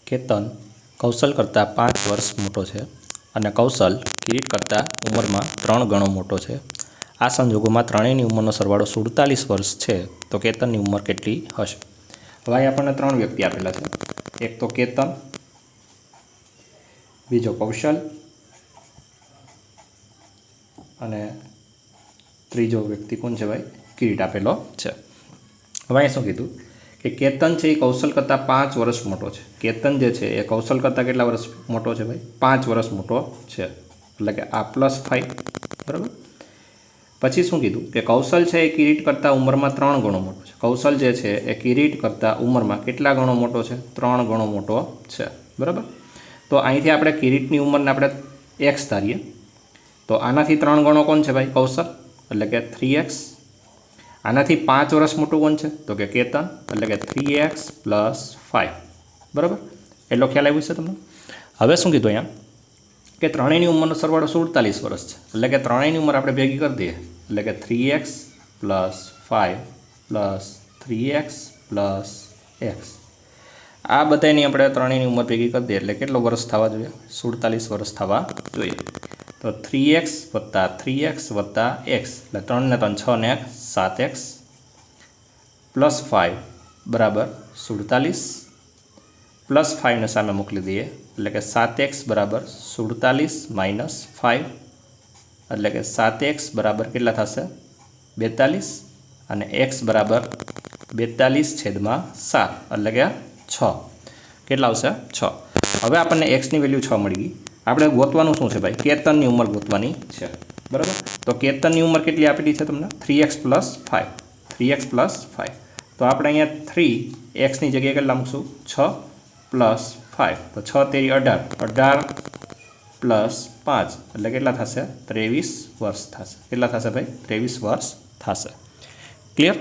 કેતન કૌશલ કરતાં 5 વર્ષ મોટો છે અને કૌશલ કિરીટ કરતાં ઉંમરમાં 3 ગણો મોટો છે. આ સંજોગોમાં ત્રણેયની ઉંમરનો સરવાળો 47 વર્ષ છે તો કેતનની ઉંમર કેટલી હશે? હવે અહીં આપણને 3 વ્યક્તિ આપેલા છે. એક તો કેતન, બીજો કૌશલ અને ત્રીજો વ્યક્તિ કોણ છે ભાઈ? કિરીટ આપેલો છે. હવે અહીં શું કીધું કે કેતન છે એ કૌશલ કરતાં 5 વર્ષ મોટો છે. કેતન જે છે એ કૌશલ કરતાં કેટલા વર્ષ મોટો છે ભાઈ? 5 વર્ષ મોટો છે. એટલે કે આ +5, બરાબર. પછી શું કીધું કે કૌશલ છે એ કિરીટ કરતાં ઉંમરમાં 3 ગણો મોટો છે. કૌશલ જે છે એ કિરીટ કરતાં ઉંમરમાં કેટલા ગણો મોટો છે? 3 ગણો મોટો છે, બરાબર. તો અહીંથી આપણે કિરીટની ઉંમરને આપણે x ધારીએ તો આનાથી 3 ગણો કોણ છે ભાઈ? કૌશલ, એટલે કે 3x. આનાથી 5 વર્ષ મોટું કોણ છે? તો કે કેતન, એટલે કે 3x + 5, બરાબર. એટલો ખ્યાલ આવ્યો છે તમને? હવે શું કીધું અહીંયા કે ત્રણેયની ઉંમરનો સરવાળો 47 વર્ષ છે. એટલે કે ત્રણેયની ઉંમર આપણે ભેગી કરી દઈએ, એટલે કે 3x + 5 + 3x + x. આ બધાની આપણે ત્રણેયની ઉંમર ભેગી કરી દઈએ એટલે કેટલો વર્ષ થવા જોઈએ? 47 વર્ષ થવા જોઈએ. તો 3x + 3x + x, એટલે 3 ને 3 6 ને 7x + 5 = 47 + 5 ને સામે મોકલી દઈએ એટલે કે 7x = 47 - 5, એટલે કે 7x = કેટલા થશે? 42 અને x = 42/7, એટલે કે 6. કેટલા આવશે? 6. હવે આપણને xની વેલ્યુ 6 મળી ગઈ. આપણે ગોતવાનું શું છે ભાઈ? કેતનની ઉંમર ગોતવાની છે, બરાબર. તો કેતનની ઉંમર કેટલી આપેલી છે તમને? 3x + 5. 3x + 5. તો આપણે અહીંયા 3xની જગ્યાએ કેટલા મૂકશું? 6 + 5. તો 6 તેરી 18, 18 + 5, એટલે કેટલા થશે? 23 વર્ષ થશે. કેટલા થશે ભાઈ? 23 વર્ષ થશે. ક્લિયર?